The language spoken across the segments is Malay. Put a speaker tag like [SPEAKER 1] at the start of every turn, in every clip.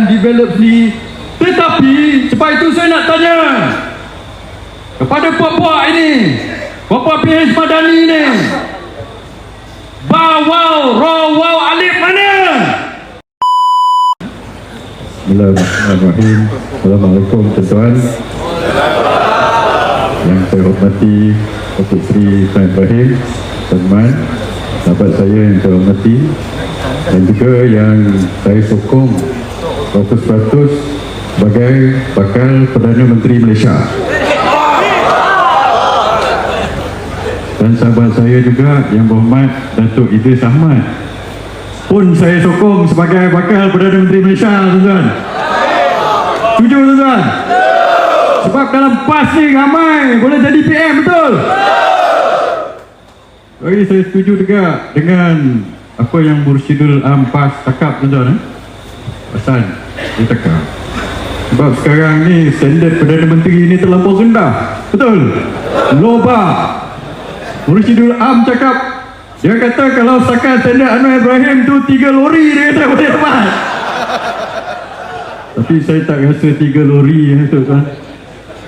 [SPEAKER 1] akan develop sendiri. Tetapi sebab itu saya nak tanya kepada puak-puak ini, puak-puak PH Madani ini, bawau, rawau, alif mana?
[SPEAKER 2] Bismillahirrahmanirrahim. Assalamualaikum tuan-tuan. Yang saya hormati Datuk Seri Tuan Ibrahim, teman, sahabat saya yang saya hormati, dan juga yang saya sokong 100% sebagai bakal Perdana Menteri Malaysia. Dan sahabat saya juga yang berhormat Datuk Idris Ahmad pun saya sokong sebagai bakal Perdana Menteri Malaysia, tuan-tuan. Setuju, tuan-tuan? Sebab dalam PAS ni ramai boleh jadi PM, betul? Jadi saya setuju juga dengan apa yang Mursyidul Am PAS cakap, tuan-tuan. Pasal dia cakap sebab sekarang ni standard Perdana Menteri ni terlampau rendah, betul? Loba. Mursyidul Am cakap, dia kata kalau setakat standard Anwar Ibrahim tu 3 lori dia kata boleh dapat. Tapi saya tak rasa 3 lori tuan-tuan.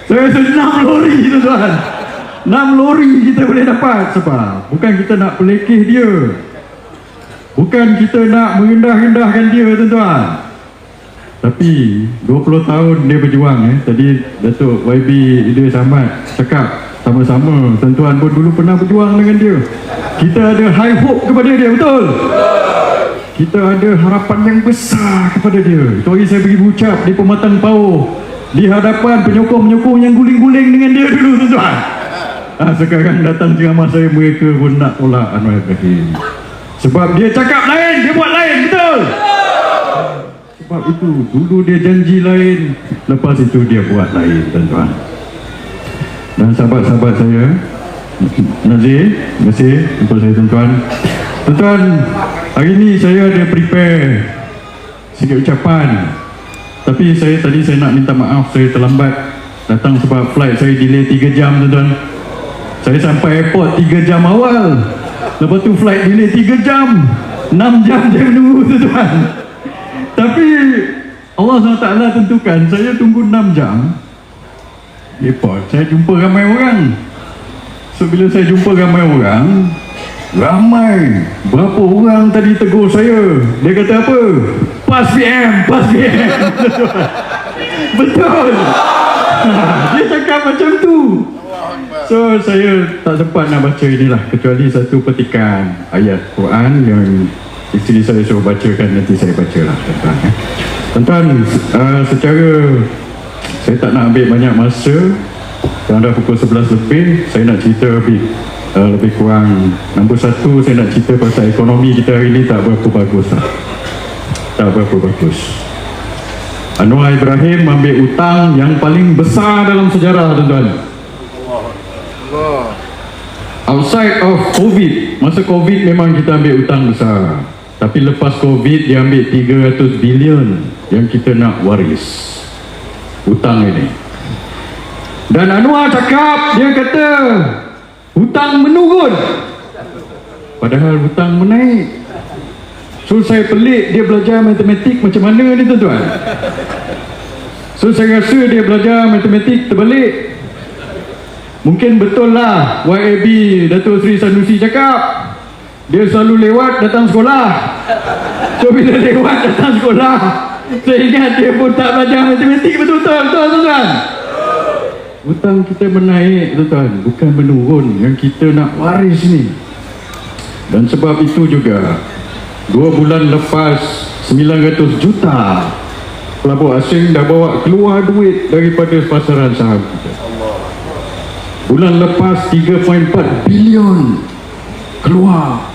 [SPEAKER 2] Saya rasa 6 lori, tuan-tuan. 6 lori kita boleh dapat. Sebab bukan kita nak pelekeh dia, bukan kita nak merendah-rendahkan dia, tuan-tuan. Tapi 20 tahun dia berjuang. Tadi Datuk YB Idris Ahmad cakap sama-sama, tuan-tuan pun dulu pernah berjuang dengan dia. Kita ada high hope kepada dia, betul? Kita ada harapan yang besar kepada dia. Itu hari saya pergi berucap di Pematang Pauh, di hadapan penyokong-penyokong yang guling-guling dengan dia dulu, tuan-tuan. Sekarang datang ceramah saya, mereka pun nak tolak Anwar Ibrahim. Sebab dia cakap lain, dia buat lain, betul? Sebab itu, dulu dia janji lain, lepas itu dia buat lain, tuan-tuan. Dan sahabat-sahabat saya, Nazir, terima kasih untuk saya, tuan-tuan. Tuan-tuan, hari ini saya ada prepare sikit ucapan. Tapi tadi saya nak minta maaf, saya terlambat datang sebab flight saya delay 3 jam, tuan-tuan. Saya sampai airport 3 jam awal. Lepas tu flight delay 3 jam. 6 jam saya menunggu, tuan-tuan. Tapi Allah SWT tentukan saya tunggu 6 jam airport. Saya jumpa ramai orang. So bila saya jumpa ramai orang, berapa orang tadi tegur saya. Dia kata apa? PAS PM, PAS PM. Betul. Dia cakap macam tu. So saya tak sempat nak baca inilah, kecuali satu petikan ayat Quran yang isteri saya suruh bacakan, nanti saya bacalah, tuan-tuan. Tuan-tuan, secara saya tak nak ambil banyak masa. Dah pukul 11 lebih. Saya nak cerita lebih kurang. Nombor 1, saya nak cerita pasal ekonomi kita hari ini tak berapa bagus lah. Tak berapa bagus. Anwar Ibrahim ambil hutang yang paling besar dalam sejarah, tuan-tuan. Outside of COVID, masa COVID memang kita ambil hutang besar. Tapi lepas COVID dia ambil 300 bilion yang kita nak waris hutang ini. Dan Anwar cakap, dia kata hutang menurun, padahal hutang menaik. So saya pelik, dia belajar matematik macam mana ni, tuan-tuan? So saya rasa dia belajar matematik terbalik. Mungkin betul lah YAB Datuk Seri Sanusi cakap dia selalu lewat datang sekolah. So bila lewat datang sekolah, saya ingat dia pun tak belajar matematik betul-betul, tuan-tuan. Hutang kita menaik, tuan-tuan, bukan menurun. Yang kita nak waris ni. Dan sebab itu juga 2 bulan lepas 900 juta pelabur asing dah bawa keluar duit daripada pasaran saham kita. Bulan lepas 3.4 bilion keluar.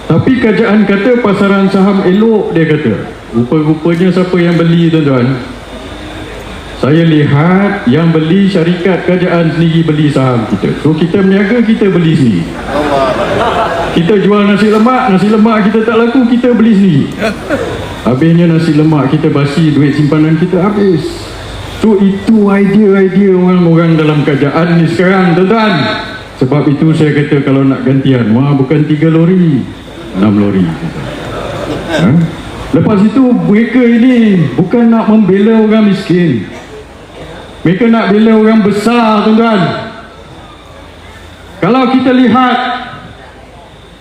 [SPEAKER 2] Tapi kerajaan kata pasaran saham elok, dia kata. Rupa-rupanya siapa yang beli, tuan-tuan? Saya lihat yang beli syarikat kerajaan sendiri beli saham kita. So kita berniaga, kita beli sendiri. Kita jual nasi lemak kita tak laku, kita beli sendiri. Habisnya nasi lemak kita basi, duit simpanan kita habis. So itu idea-idea orang-orang dalam kerajaan ni sekarang, tuan-tuan. Sebab itu saya kata kalau nak gantian, bukan 3 lori, 6 lori. Lepas itu mereka ini bukan nak membela orang miskin, mereka nak bela orang besar, tuan-tuan. Kalau kita lihat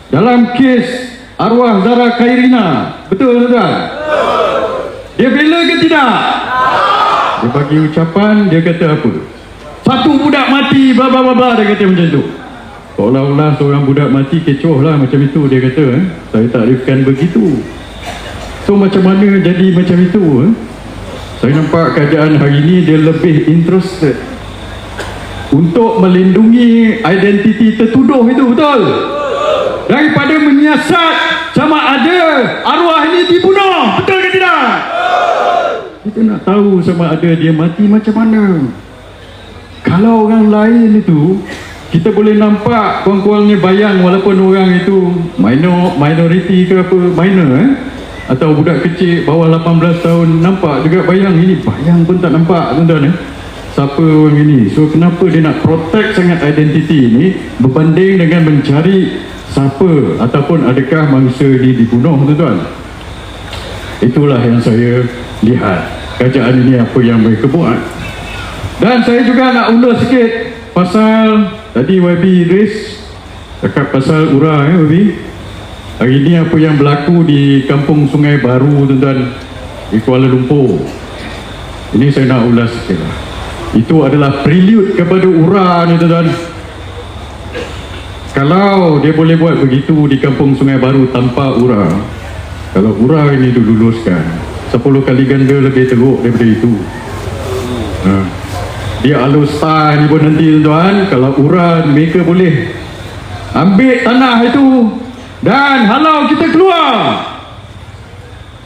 [SPEAKER 2] dalam kes arwah Zara Khairina, betul tuan-tuan? Dia bela ke tidak? Dia bagi ucapan, dia kata apa? Satu budak mati, bla bla bla bla, dia kata macam tu. Seolah-olah seorang budak mati kecoh lah macam itu, dia kata. Saya takrifkan begitu. So macam mana jadi macam itu? Saya nampak keadaan hari ini dia lebih interested untuk melindungi identiti tertuduh itu, betul? Daripada menyiasat sama ada arwah ini dibunuh, betul ke tidak? Kita nak tahu sama ada dia mati macam mana. Kalau orang lain itu, kita boleh nampak kurang-kurangnya bayang, walaupun orang itu minoriti ke apa, minor atau budak kecil bawah 18 tahun, nampak juga bayang. Ini bayang pun tak nampak, tuan-tuan. Siapa orang ini? So kenapa dia nak protect sangat identiti ini berbanding dengan mencari siapa ataupun adakah mangsa ini dibunuh, tuan-tuan? Itulah yang saya lihat kerajaan ini apa yang mereka buat. Dan saya juga nak undur sikit pasal tadi YB raise cakap pasal URA, YB. Hari ini apa yang berlaku di Kampung Sungai Baru, tuan-tuan, di Kuala Lumpur. Ini saya nak ulas sikit lah. Itu adalah prelude kepada URA ni, tuan-tuan. Kalau dia boleh buat begitu di Kampung Sungai Baru tanpa URA, kalau URA ini diluluskan 10 kali ganda lebih teruk daripada itu. Dia alustar ni pun nanti, tuan-tuan, kalau URA mereka boleh ambil tanah itu dan halau kita keluar.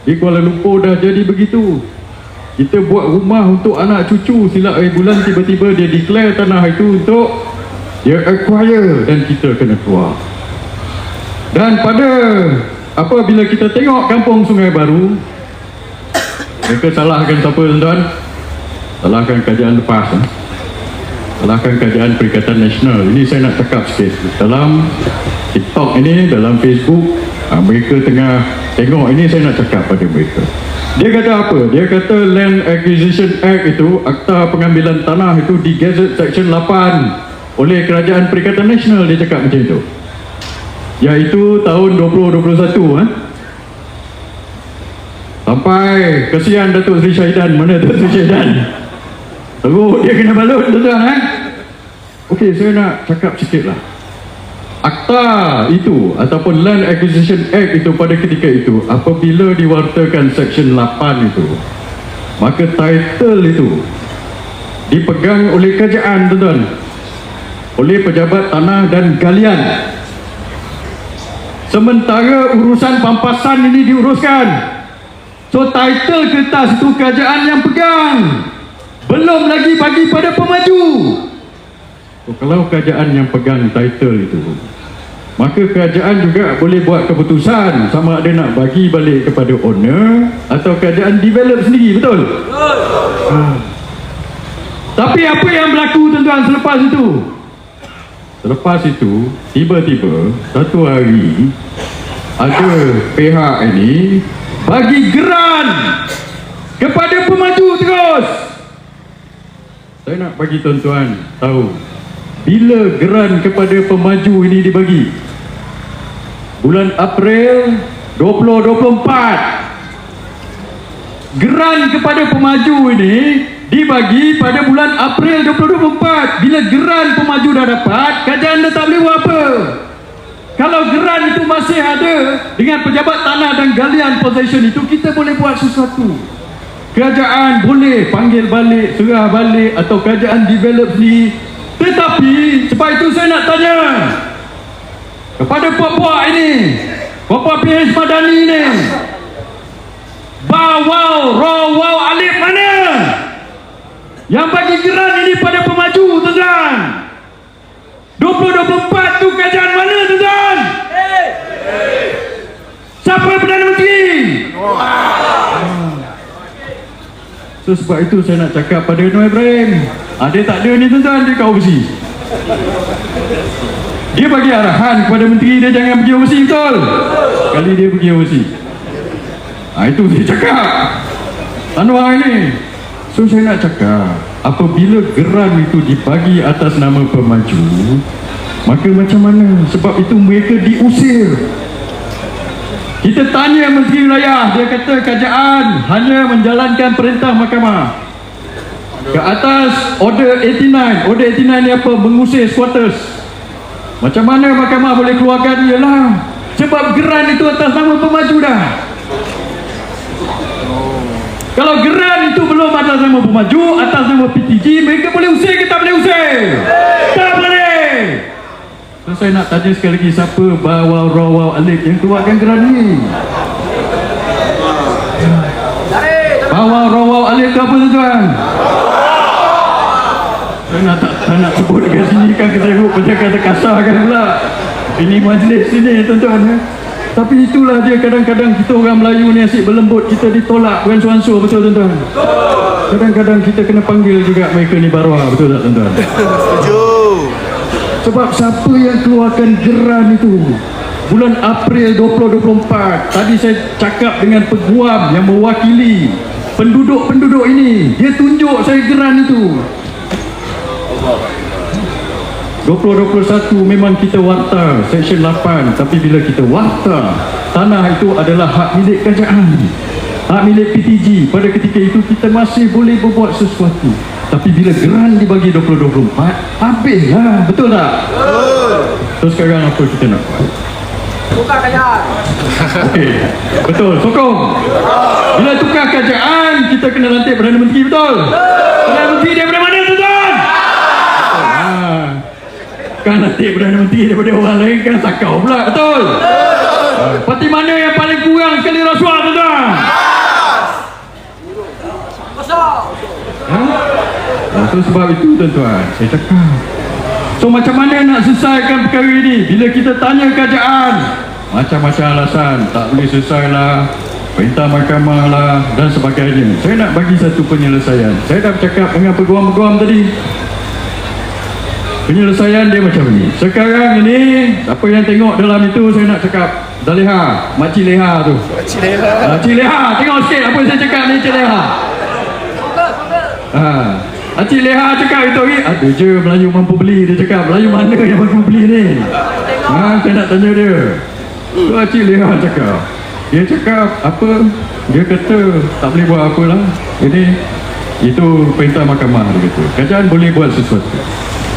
[SPEAKER 2] Di Kuala Lumpur dah jadi begitu. Kita buat rumah untuk anak cucu, silap bulan tiba-tiba dia declare tanah itu untuk dia acquire dan kita kena keluar. Dan pada apabila kita tengok Kampung Sungai Baru, mereka salahkan siapa, tuan-tuan? Salahkan kerajaan lepas, salahkan kerajaan Perikatan Nasional. Ini saya nak cakap sikit. Dalam TikTok ini, dalam Facebook, mereka tengah tengok ini, saya nak cakap pada mereka. Dia kata apa? Dia kata Land Acquisition Act itu, Akta Pengambilan Tanah itu di Gazette Section 8 oleh Kerajaan Perikatan Nasional. Dia cakap macam itu, iaitu tahun 2021. Sampai kesian Datuk Seri Syahidan. Mana Datuk Seri Syahidan? Teruk dia kena balut, tuan-tuan. Okey, saya nak cakap sikit lah. Akta itu ataupun Land Acquisition Act itu pada ketika itu, apabila diwartakan Section 8 itu, maka title itu dipegang oleh kerajaan, tuan-tuan, oleh pejabat tanah dan galian. Sementara urusan pampasan ini diuruskan, so title kertas itu kerajaan yang pegang, belum lagi bagi pada pemaju. So, kalau kerajaan yang pegang title itu, maka kerajaan juga boleh buat keputusan sama ada nak bagi balik kepada owner atau kerajaan develop sendiri, betul? Tapi apa yang berlaku, tuan-tuan, selepas itu? Selepas itu, tiba-tiba satu hari ada pihak ini bagi geran kepada pemaju terus. Saya nak bagi tuan-tuan tahu bila geran kepada pemaju ini dibagi. Bulan April 2024. Geran kepada pemaju ini dibagi pada bulan April 2024. Bila geran pemaju dah dapat, kerajaan dah tak boleh buat apa. Kalau geran itu masih ada dengan pejabat tanah dan galian possession itu, kita boleh buat sesuatu. Kerajaan boleh panggil balik, serah balik, atau kerajaan develop ni. Tetapi sebab itu saya nak tanya kepada puak-puak ini, puak-puak PH Madani ni, bawau, rawau, alif mana yang bagi geran ini pada pemaju, tuan-tuan? 2024 tu kerajaan mana, tuan-tuan? Siapa Perdana Menteri? So sebab itu saya nak cakap pada Noor Ibrahim, dia tak ada ni, tuan-tuan, dia kat overseas. Dia bagi arahan kepada menteri dia jangan pergi overseas, betul? Kali dia pergi overseas. Itu saya cakap Anwar ini. So saya nak cakap, apabila geran itu dibagi atas nama pemaju, maka macam mana? Sebab itu mereka diusir. Kita tanya Menteri Wilayah, dia kata kerajaan hanya menjalankan perintah mahkamah ke atas Order 89. Order 89 ni apa? Mengusir squatters. Macam mana mahkamah boleh keluarkan? Ialah sebab geran itu atas nama pemaju dah. Kalau geran itu belum atas nama pemaju, atas nama PTG, mereka boleh usir ke tak boleh usir? Tak boleh. So, saya nak tanya sekali lagi, siapa Bawal Alif yang keluarkan geran ni? Bawal Alif tu apa tuan? Saya nak sebut dekat sini kan, kita sebut macam kata kasar kan pula. Ini majlis sini tuan-tuan. Tapi itulah dia, kadang-kadang kita orang Melayu ni asyik berlembut, kita ditolak beransur-ansur, betul tuan-tuan? Kadang-kadang kita kena panggil juga mereka ni baruah, betul tak tuan-tuan?
[SPEAKER 3] Setuju.
[SPEAKER 2] Sebab siapa yang keluarkan geran itu? Bulan April 2024, tadi saya cakap dengan peguam yang mewakili penduduk-penduduk ini. Dia tunjuk saya geran itu. 2021 memang kita warta Seksyen 8, tapi bila kita warta, tanah itu adalah hak milik kerajaan, hak milik PTG. Pada ketika itu kita masih boleh berbuat sesuatu. Tapi bila geran dibagi 2024, habislah, betul tak? Betul. So sekarang apa kita nak buat?
[SPEAKER 4] Tukar kerajaan.
[SPEAKER 2] Okey, betul, sokong. Bila tukar kerajaan, kita kena lantik Perdana Menteri, betul? Perdana Menteri daripada mana tuan-tuan? Kan nanti Perdana Menteri daripada orang lain kan sakau pula, betul? Parti mana yang paling kurang sekali rasuah tuan-tuan? So sebab itu tuan-tuan, saya cakap, so macam mana nak selesaikan perkara ini? Bila kita tanya kerajaan, macam-macam alasan, tak boleh selesai lah, perintah mahkamah lah dan sebagainya. Saya nak bagi satu penyelesaian. Saya dah bercakap dengan peguam-peguam tadi. Penyelesaian dia macam ni. Sekarang ini, apa yang tengok dalam itu, saya nak cakap Daleha, Makcik Leha tu. Makcik Leha, tengok sikit apa yang saya cakap ni, Cik Leha. Makcik Leha cakap itu, ada je Melayu mampu beli. Dia cakap, Melayu mana yang mampu beli ni? Saya nak tanya dia. Tu Makcik Leha cakap, dia cakap apa? Dia kata tak boleh buat apalah. Ini itu perintah mahkamah, dia kata. Kerajaan boleh buat sesuatu.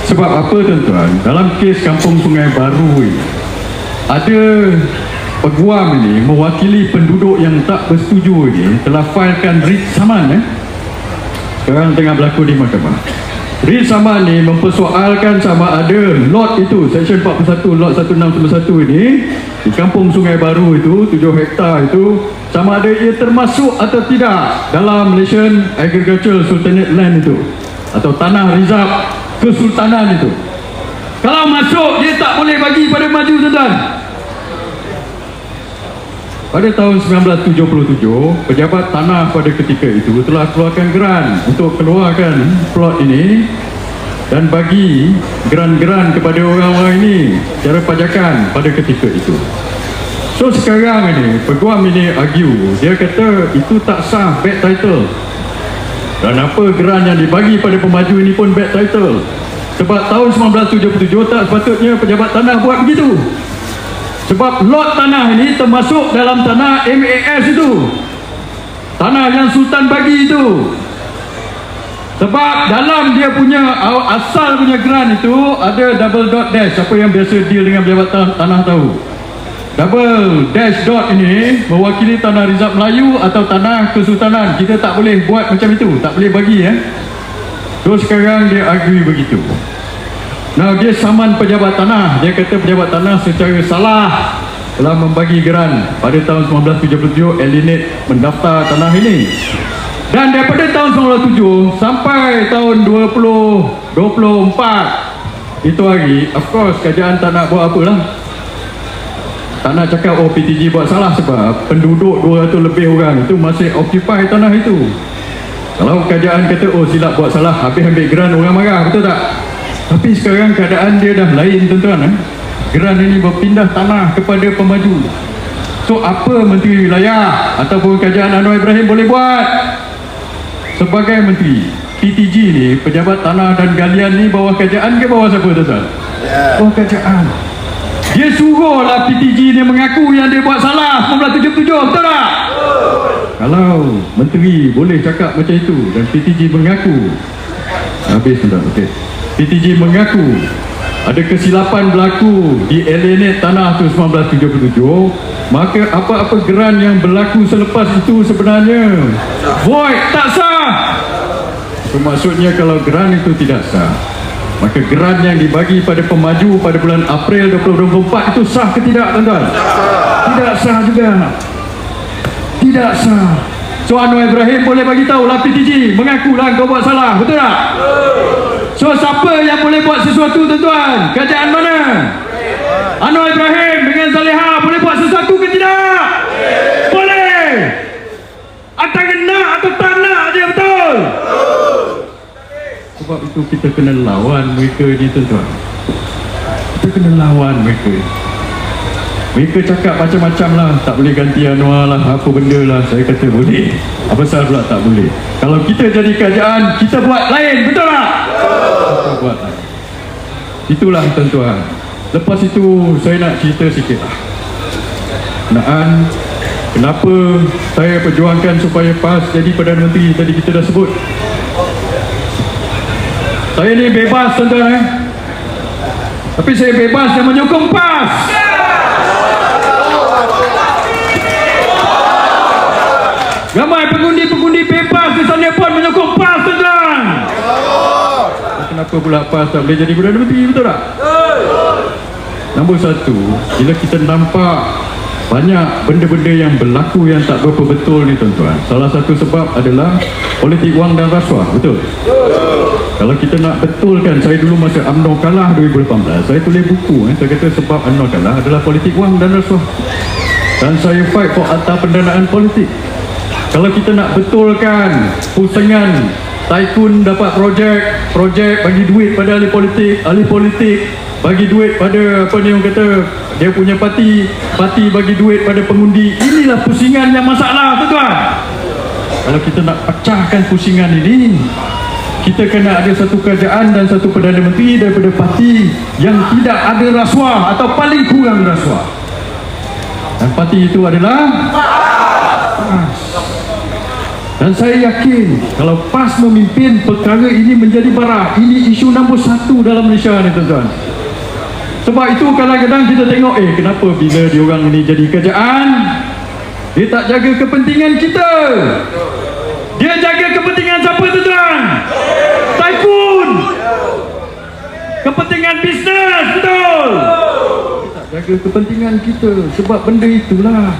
[SPEAKER 2] Sebab apa tuan-tuan? Dalam kes Kampung Sungai Baru ini, ada peguam ini mewakili penduduk yang tak bersetuju ini telah filekan writ saman. Sekarang tengah berlaku di mahkamah. Writ saman ini mempersoalkan sama ada lot itu, Seksyen 41 lot 1691 ini di Kampung Sungai Baru itu 7 hektar itu, sama ada ia termasuk atau tidak dalam Malaysian Agricultural Sultanate Land itu, atau tanah rizab Kesultanan itu. Kalau masuk, dia tak boleh bagi pada maju tuan-tuan. Pada tahun 1977, pejabat tanah pada ketika itu telah keluarkan geran untuk keluarkan plot ini dan bagi geran-geran kepada orang-orang ini secara pajakan pada ketika itu. So sekarang ini, peguam ini argue, dia kata itu tak sah, bad title. Dan apa geran yang dibagi pada pemaju ini pun bad title. Sebab tahun 1977 tak sepatutnya pejabat tanah buat begitu. Sebab lot tanah ini termasuk dalam tanah MAS itu, tanah yang Sultan bagi itu. Sebab dalam dia punya asal punya geran itu ada double dot dash. Siapa yang biasa deal dengan pejabat tanah tahu. Double dash dot ini mewakili tanah rizab Melayu atau tanah kesultanan. Kita tak boleh buat macam itu, tak boleh bagi So sekarang dia agree begitu. Nah, dia saman pejabat tanah. Dia kata pejabat tanah secara salah telah membagi geran pada tahun 1977 alienate mendaftar tanah ini. Dan daripada tahun 1997 sampai tahun 2024 itu hari, of course kerajaan tak nak buat apalah. Tak nak cakap PTG buat salah, sebab penduduk 200 lebih orang itu masih occupy tanah itu. Kalau kerajaan kata silap buat salah, habis ambil geran, orang marah, betul tak? Tapi sekarang keadaan dia dah lain tuan-tuan. Geran ini berpindah tanah kepada pemaju. So apa Menteri Wilayah ataupun Kerajaan Anwar Ibrahim boleh buat? Sebagai Menteri PTG ni, Pejabat Tanah dan Galian ni bawah kerajaan ke bawah siapa tuan? Bawah kerajaan. Dia suruhlah PTG ni mengaku yang dia buat salah 1977, betul tak? Kalau Menteri boleh cakap macam itu dan PTG mengaku, habis tuan, okey. PTG mengaku ada kesilapan berlaku di alienate tanah tu 1977, maka apa-apa geran yang berlaku selepas itu sebenarnya void, tak sah. So, maksudnya kalau geran itu tidak sah, maka geran yang dibagi pada pemaju pada bulan April 2024 itu sah ke tidak, tuan-tuan? Tidak sah juga. Tidak sah. So Anwar Ibrahim boleh bagi tahu lah PTG, mengakulah kau buat salah, betul tak? So siapa yang boleh buat sesuatu, tuan-tuan? Kerajaan mana? Anwar Ibrahim dengan Zaliha boleh buat sesuatu ke tidak? Boleh. Atau nak atau tak nak je, betul? Sebab itu kita kena lawan mereka ni, tuan-tuan. Kita kena lawan mereka. Mereka cakap macam-macam lah, tak boleh ganti Anwar lah, apa benda lah. Saya kata boleh. Apa salah pula tak boleh? Kalau kita jadi kerajaan, kita buat lain, betul tak? Kita buat lain. Itulah, tuan-tuan. Lepas itu saya nak cerita sikit lah. Kenapa saya perjuangkan supaya PAS jadi Perdana Menteri, tadi kita dah sebut. Saya ni bebas, tuan-tuan, tapi saya bebas yang menyokong PAS. Ramai pengundi-pengundi bebas di sana pun menyokong PAS, tuan-tuan. Kenapa pula PAS tak boleh jadi Perdana Menteri, betul tak? Nombor satu, bila kita nampak banyak benda-benda yang berlaku yang tak berapa betul ni, tuan-tuan, salah satu sebab adalah politik wang dan rasuah, betul? Kalau kita nak betulkan, saya dulu masa UMNO kalah 2018, saya tulis buku, saya kata sebab UMNO kalah adalah politik wang dan rasuah. Dan saya fight for Akta Pendanaan Politik. Kalau kita nak betulkan pusingan tycoon dapat projek bagi duit pada ahli politik bagi duit pada apa ni orang kata dia punya parti bagi duit pada pengundi, inilah pusingan yang masalah, tuan-tuan. Kalau kita nak pecahkan pusingan ini, kita kena ada satu kerajaan dan satu Perdana Menteri daripada parti yang tidak ada rasuah atau paling kurang rasuah. Dan parti itu adalah PAS. Dan saya yakin kalau PAS memimpin, perkara ini menjadi barak. Ini isu nombor 1 dalam Malaysia ni, tuan-tuan. Sebab itu kadang-kadang kita tengok, kenapa bila diorang ini jadi kerajaan, dia tak jaga kepentingan kita. Dia jaga kepentingan siapa, tuan-tuan? Tycoon. Kepentingan bisnes, betul? Dia tak jaga kepentingan kita. Sebab benda itulah,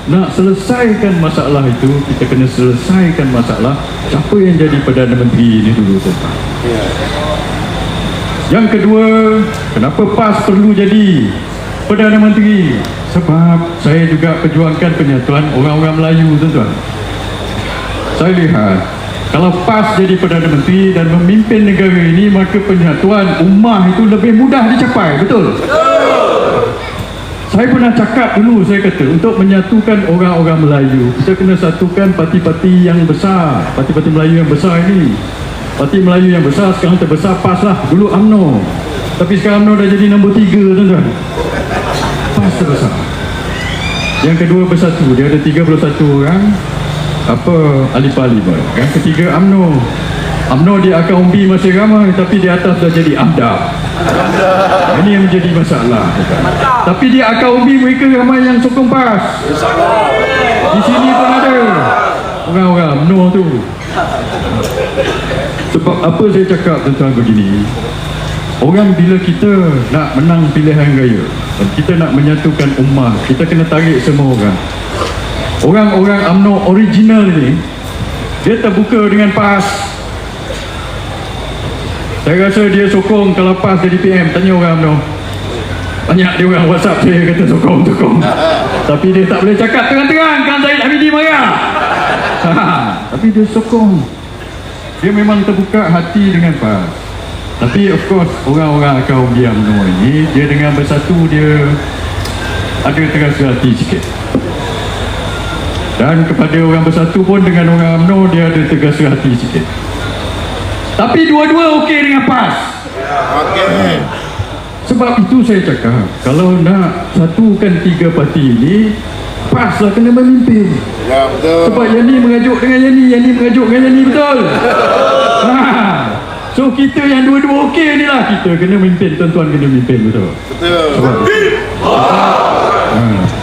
[SPEAKER 2] nak selesaikan masalah itu, kita kena selesaikan masalah siapa yang jadi Perdana Menteri ini dulu, tuan-tuan. Yang kedua, kenapa PAS perlu jadi Perdana Menteri? Sebab saya juga perjuangkan penyatuan orang-orang Melayu, tuan-tuan. Saya lihat kalau PAS jadi Perdana Menteri dan memimpin negara ini, maka penyatuan ummah itu lebih mudah dicapai, betul? Saya pernah cakap dulu, saya kata untuk menyatukan orang-orang Melayu, kita kena satukan parti-parti yang besar, parti-parti Melayu yang besar ini. Parti Melayu yang besar sekarang terbesar PAS lah. Dulu UMNO, tapi sekarang UMNO dah jadi nombor 3, tuan-tuan. PAS terbesar. Yang kedua bersatu, dia ada 31 orang ahli parlimen. Yang ketiga UMNO di akar umbi masih ramai, tapi di atas dah jadi AMDAP. Ini yang menjadi masalah, tuan. Tapi di akar umbi mereka ramai yang sokong PAS. Di sini pun ada orang-orang UMNO tu. Sebab apa saya cakap, tuan-tuan, begini, orang bila kita nak menang pilihan raya dan kita nak menyatukan ummah, kita kena tarik semua orang. Orang-orang UMNO original ni, dia terbuka dengan PAS. Saya rasa dia sokong kalau PAS jadi PM. Tanya orang UMNO, banyak dia orang WhatsApp saya kata sokong. Tapi dia tak boleh cakap terang-terang, kan Zahid Hamidi marah. Tapi dia sokong. Dia memang terbuka hati dengan PAS. Tapi of course orang-orang kaum UMNO ini, dia dengan bersatu dia ada terasa hati sikit. Dan kepada orang Bersatu pun dengan orang UMNO dia ada tergesa hati sikit.
[SPEAKER 1] Tapi dua-dua okey dengan PAS.
[SPEAKER 3] Okey.
[SPEAKER 2] Sebab itu saya cakap, kalau nak satukan tiga parti ini, PAS lah kena memimpin.
[SPEAKER 3] Ya, betul.
[SPEAKER 2] Sebab yang ni mengajuk dengan yang ni mengajuk dengan yang ni, betul? So kita yang dua-dua okey ni lah, kita kena memimpin, tuan-tuan kena memimpin, betul?
[SPEAKER 3] Betul.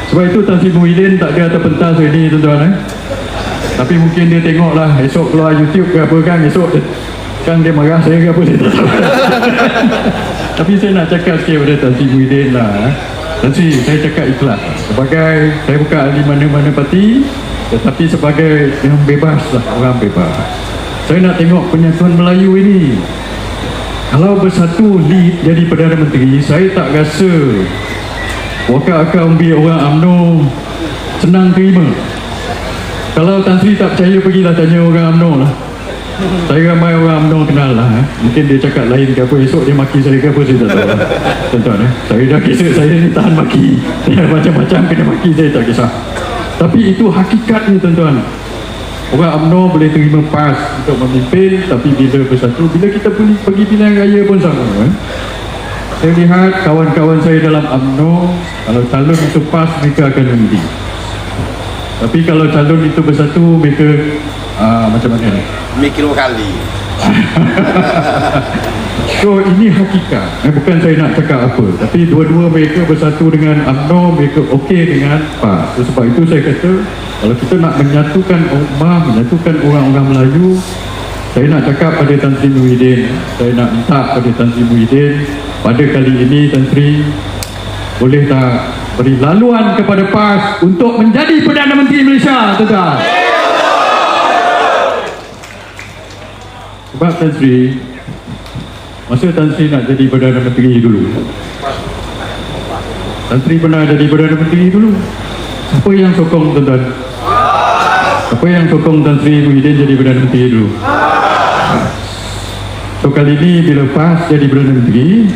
[SPEAKER 2] Sebab itu Tan Sri Muhyiddin tak ada atas pentas hari ni, tuan-tuan. Tapi mungkin dia tengok lah, esok keluar YouTube ke apa kan, esok dia marah saya ke apa, saya tak tahu. Tapi saya nak cakap sikit pada Tan Sri Muhyiddin lah. Tan Sri, saya cakap ikhlas. Sebagai, saya bukan ahli mana-mana parti, tetapi sebagai yang bebas lah, orang bebas. Saya nak tengok penyatuan Melayu ini. Kalau Bersatu lead jadi Perdana Menteri, saya tak rasa wakil-wakil ambil orang UMNO senang terima. Kalau Tan Sri tak percaya, pergilah tanya orang UMNO lah. Saya ramai orang UMNO kenal lah. Mungkin dia cakap lain ke apa, esok dia maki saya ke apa, saya tak tahu lah. Tuan-tuan, saya dah kisah saya ni tahan maki. Macam-macam kena maki, saya tak kisah. Tapi itu hakikatnya, tuan-tuan. Orang UMNO boleh terima PAS untuk memimpin, tapi bila Bersatu, bila kita pergi pilihan raya pun sama. Saya lihat kawan-kawan saya dalam UMNO, kalau calon itu PAS, mereka akan undi. Tapi kalau calon itu Bersatu, mereka macam mana ni?
[SPEAKER 3] Mikir dua kali.
[SPEAKER 2] So ini hakikat. Bukan saya nak cakap apa, tapi dua-dua mereka bersatu dengan UMNO, mereka okey dengan PAS. So, sebab itu saya kata, kalau kita nak menyatukan ummah, menyatukan orang-orang Melayu, saya nak cakap pada Tan Sri Muhyiddin, saya nak minta pada Tan Sri Muhyiddin, pada kali ini Tan Sri boleh tak beri laluan kepada PAS untuk menjadi Perdana Menteri Malaysia, tuan-tuan. Sebab Tan Sri, masa Tan Sri nak jadi Perdana Menteri dulu, Tan Sri pernah jadi Perdana Menteri dulu. Siapa yang sokong, tuan-tuan? Siapa yang sokong Tan Sri Muhyiddin jadi Perdana Menteri dulu? So kali ini bila PAS jadi Perdana Menteri,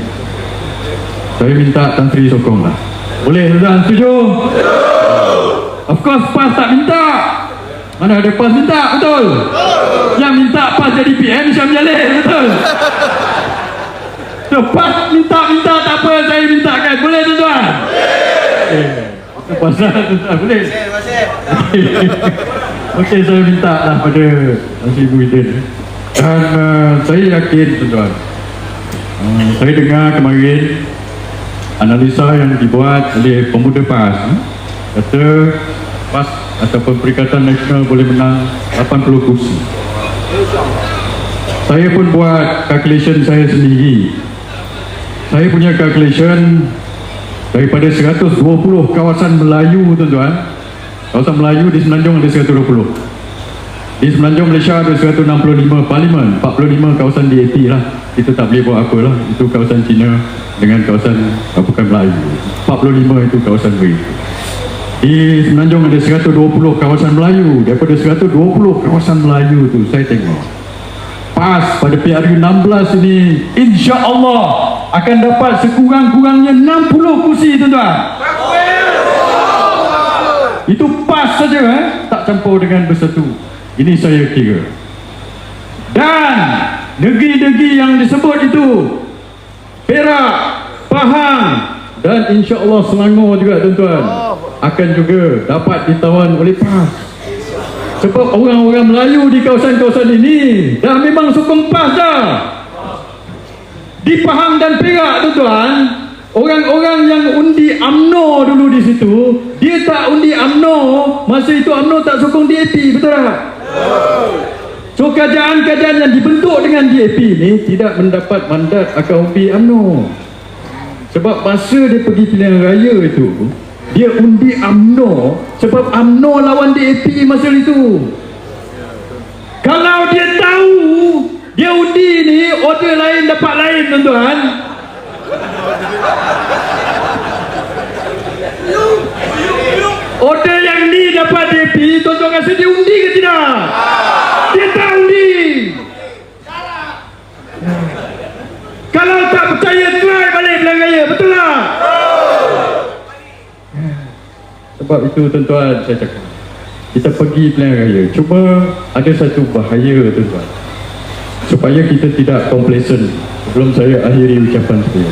[SPEAKER 2] saya minta Tan Sri sokong lah. Boleh, tuan-tuan? Setuju? Of course PAS tak minta. Mana ada PAS minta, betul? Yang minta PAS jadi PM Syam Jalil, betul? So PAS minta tak apa, saya mintakan. Boleh, tuan-tuan? Itu pasal, tuan-tuan, boleh? Okey, saya minta lah pada Tan Sri Muhyiddin. Dan saya yakin, tuan-tuan, saya dengar kemarin analisa yang dibuat oleh pemuda PAS, kata PAS ataupun Perikatan Nasional boleh menang 80 kursi. Saya pun buat calculation saya sendiri. Saya punya calculation, daripada 120 kawasan Melayu, tuan-tuan, kawasan Melayu di Semenanjung ada 120. Di Semenanjung Malaysia ada 165 parlimen, 45 kawasan DAP lah. Kita tak boleh buat apa lah. Itu kawasan Cina dengan kawasan bukan Melayu. 45 itu kawasan mereka. Di Semenanjung ada 120 kawasan Melayu. Daripada 120 kawasan Melayu tu, saya tengok PAS pada PRU 16 ini insya-Allah akan dapat sekurang-kurangnya 60 kursi, tuan-tuan. Itu PAS saja, tak campur dengan Bersatu. Ini saya kira. Dan negeri-negeri yang disebut itu, Perak, Pahang dan insya-Allah Selangor juga, tuan-tuan, akan juga dapat ditawan oleh PAS. Sebab orang-orang Melayu di kawasan-kawasan ini dah memang sokong PAS dah. Di Pahang dan Perak, tuan-tuan, orang-orang yang undi UMNO dulu di situ, dia tak undi UMNO, masa itu UMNO tak sokong DAP, betul tak? So kerajaan-kerajaan yang dibentuk dengan DAP ni tidak mendapat mandat akan undi UMNO. Sebab masa dia pergi pilihan raya itu, dia undi UMNO sebab UMNO lawan DAP masa itu. Kalau dia tahu dia undi ni order lain dapat lain, tuan-tuan, order yang ni dapat DAP, tuan-tuan rasa dia undi ke tidak? Dia tak undi. Kalau tak percaya, try balik pilihan raya, betul tak? Sebab itu, tuan-tuan, saya cakap kita pergi pilihan raya. Cuma ada satu bahaya tuan-tuan, supaya kita tidak complacent. Sebelum saya akhiri ucapan saya,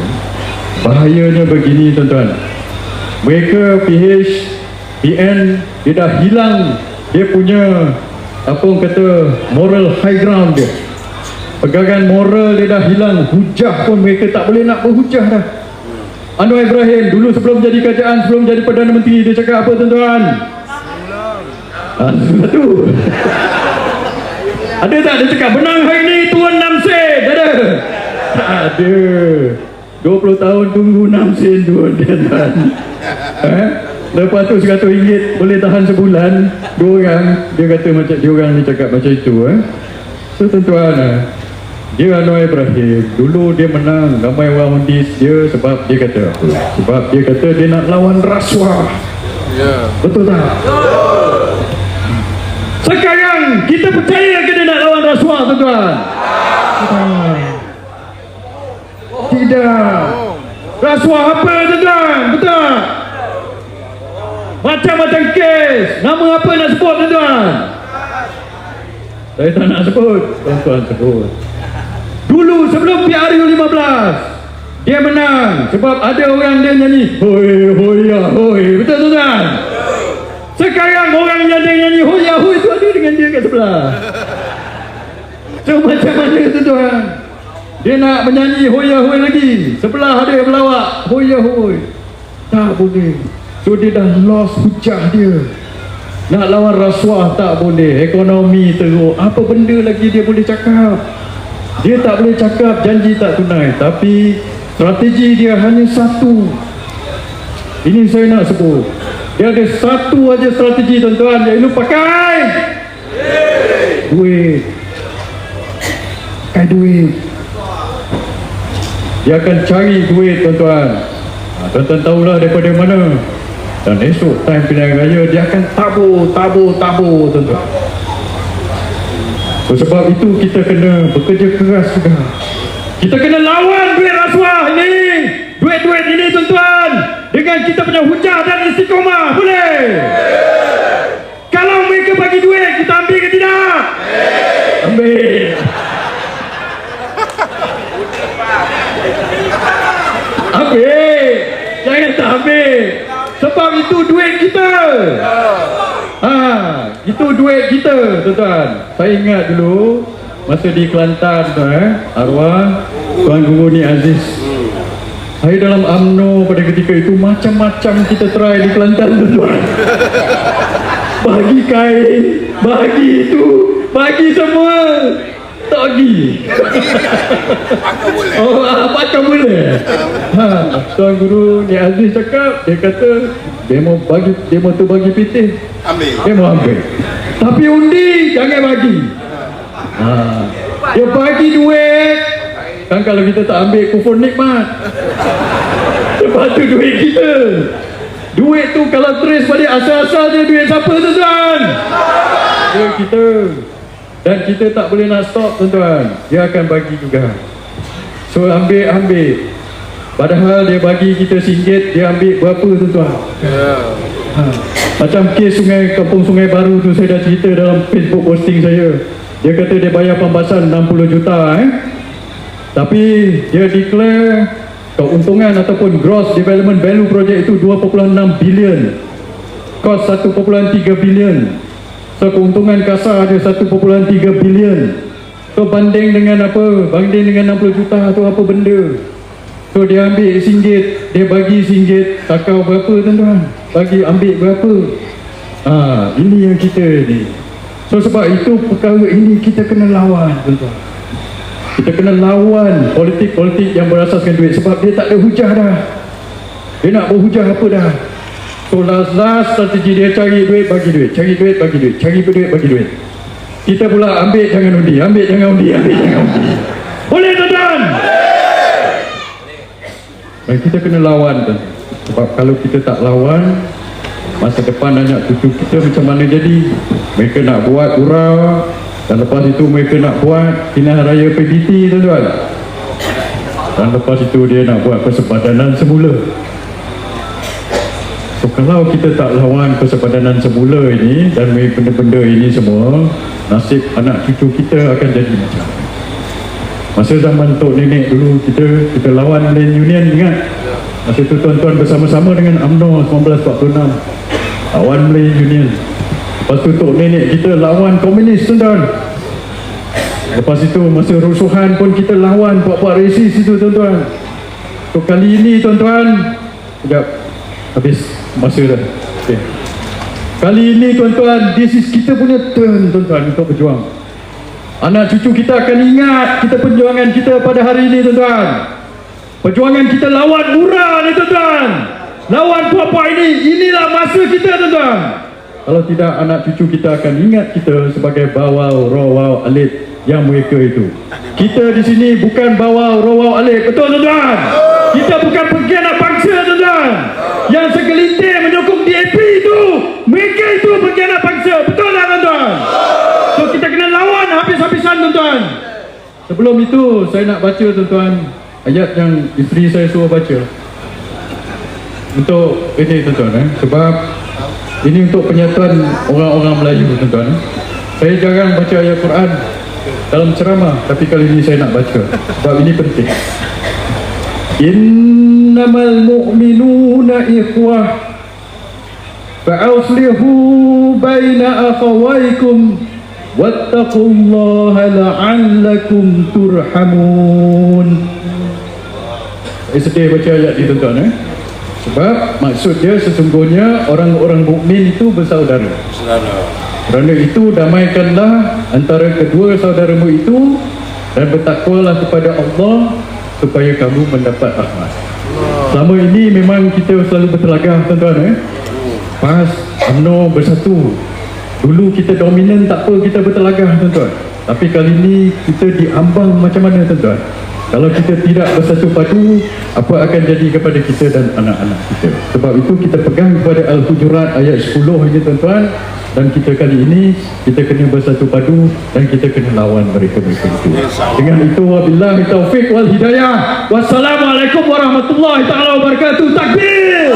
[SPEAKER 2] bahayanya begini tuan-tuan, mereka PH, PN, dia dah hilang dia punya apa orang kata moral high ground dia, pegangan moral dia dah hilang. Hujah pun mereka tak boleh nak berhujah dah. Anwar Ibrahim dulu sebelum jadi kerajaan, sebelum jadi Perdana Menteri, dia cakap apa tuan-tuan? Satu. Ada tak dia cakap menang hari ni turun 6 sen? Ada? Tak ada. 20 tahun tunggu 6 sen turun tuan-tuan. Lepas tu RM100 boleh tahan sebulan. Dua orang dia kata macam dia orang ni cakap macam itu. So tuan-tuan, dia Anwar Ibrahim dulu dia menang ramai orang undi dia sebab dia kata apa? Sebab dia kata dia nak lawan rasuah. Betul tak? Sekarang kita percaya ke dia nak lawan rasuah tuan-tuan? Tidak. Rasuah apa tuan-tuan? Betul? Macam-macam kes. Nama apa nak sebut tuan-tuan? Saya tak nak sebut. Tuan-tuan sebut. Dulu sebelum PRU 15 dia menang sebab ada orang dia nyanyi hoi hoya hoi. Betul tuan? Sekarang orang yang dia nyanyi hoya hoi tu ada dengan dia kat sebelah. So macam mana tuan? Dia nak menyanyi hoya hoi lagi, sebelah ada pelawak hoya hoi. Tak boleh. So dia dah lost hujah dia. Nak lawan rasuah tak boleh. Ekonomi teruk, apa benda lagi dia boleh cakap? Dia tak boleh cakap janji tak tunai. Tapi strategi dia hanya satu. Ini saya nak sebut. Dia ada satu aja strategi tuan-tuan, iaitu pakai duit. Pakai duit. Dia akan cari duit tuan-tuan. Tuan-tuan tahulah daripada mana. Dan esok time pilihan raya dia akan tabur tuan-tuan. Sebab itu kita kena bekerja keras juga. Kita kena lawan duit rasuah ini, duit-duit ini tuan-tuan, dengan kita punya hujah dan istiqomah. Boleh? Kalau mereka bagi duit, kita ambil ke tidak? Ambil. Ambil. Jangan tak ambil. Sebab itu duit kita. Itu duit kita tuan-tuan. Saya ingat dulu masa di Kelantan tu, arwah Tuan Guru Ni Aziz, saya dalam UMNO pada ketika itu macam-macam kita try di Kelantan tuan-tuan. Bagi kain, bagi itu, bagi semua. Tak bagi.
[SPEAKER 3] Pakai boleh.
[SPEAKER 2] Pakai boleh. Tuan Guru Ni Aziz cakap, dia kata demo tu bagi pitih,
[SPEAKER 3] Ambil.
[SPEAKER 2] dia mau ambil. Tapi undi jangan bagi. Dia bagi duit. Kan kalau kita tak ambil kufur nikmat. Lepas tu duit kita. Duit tu kalau trace balik asal-asal dia duit siapa tuan-tuan? Duit kita. Dan kita tak boleh nak stop tuan-tuan. Dia akan bagi juga. So ambil. Padahal dia bagi kita RM1, dia ambil berapa tuan-tuan? Macam kes Kampung Sungai Baru tu, saya dah cerita dalam Facebook posting saya. Dia kata dia bayar pembahasan 60 juta tapi dia declare keuntungan ataupun gross development value project itu 2.6 bilion, cost 1.3 bilion. So keuntungan kasar dia 1.3 bilion. So banding dengan apa? Banding dengan 60 juta tu apa benda? So dia ambil RM1, dia bagi RM1, takau berapa tuan-tuan? Bagi ambil berapa? Ini yang kita ni. So sebab itu perkara ini kita kena lawan tuan-tuan. Kita kena lawan politik-politik yang berasaskan duit. Sebab dia tak ada hujah dah. Dia nak berhujah apa dah? So last strategi dia cari duit, bagi duit. Cari duit, bagi duit. Cari duit, bagi duit. Kita pula ambil jangan undi. Ambil jangan undi. Ambil jangan undi. Boleh tuan-tuan? Dan kita kena lawan tuan. Sebab kalau kita tak lawan, masa depan anak cucu kita macam mana jadi? Mereka nak buat urau, dan lepas itu mereka nak buat pilihan raya PBT tuan-tuan. Dan lepas itu dia nak buat persepadanan semula. So kalau kita tak lawan persepadanan semula ini dan benda-benda ini semua, nasib anak cucu kita akan jadi macam mana? Masa zaman Tok Nenek dulu kita lawan Land Union, ingat? Masa tu tuan-tuan bersama-sama dengan UMNO 1946 lawan Land Union. Lepas tu Tok Nenek kita lawan komunis, tuan-tuan. Lepas itu masa rusuhan pun kita lawan puak-puak resis itu, tuan-tuan. So kali ini, tuan-tuan, sekejap, habis masa dah. Okay. Kali ini, tuan-tuan, this is kita punya turn, tuan-tuan, untuk berjuang. Anak cucu kita akan ingat kita perjuangan kita pada hari ini, tuan-tuan. Perjuangan kita lawan murah ni, tuan-tuan. Lawan puak-puak ini. Inilah masa kita, tuan-tuan. Kalau tidak, anak cucu kita akan ingat kita sebagai bawau, rawau, alit yang mereka itu. Kita di sini bukan bawau, rawau, alit. Betul, tuan-tuan? Kita bukan pengkhianat bangsa, tuan-tuan. Yang segelintir menyokong DAP itu, mereka itu pengkhianat bangsa. Betul tak, tuan-tuan? So kita kena lawan habis-habisan, tuan-tuan. Sebelum itu saya nak baca, tuan-tuan, ayat yang isteri saya suruh baca. Untuk ini, tuan-tuan, sebab ini untuk penyatuan orang-orang Melayu, tuan-tuan. Saya jarang baca ayat Quran dalam ceramah, tapi kali ini saya nak baca sebab ini penting. Innamal mu'minuna ikhwah fa'aslihu baina akhawaykum wattaqullaha la'allakum turhamun. Saya sedih baca ayat ini, tuan-tuan, sebab maksud dia sesungguhnya orang-orang mukmin itu bersaudara. Kerana itu damaikanlah antara kedua saudaramu itu dan bertakwalah kepada Allah supaya kamu mendapat rahmat. Selama ini memang kita selalu bertelagah, tuan-tuan, PAS, UMNO bersatu. Dulu kita dominan, tak apa kita bertelagah, tuan-tuan. Tapi kali ini kita diambang macam mana, tuan-tuan? Kalau kita tidak bersatu padu, apa akan jadi kepada kita dan anak-anak kita? Sebab itu kita pegang kepada Al-Hujurat ayat 10 ini, tuan-tuan. Dan kita kali ini, kita kena bersatu padu dan kita kena lawan mereka-mereka itu. Dengan itu, wabillahi taufiq wal hidayah. Wassalamualaikum warahmatullahi ta'ala wabarakatuh. Takbir!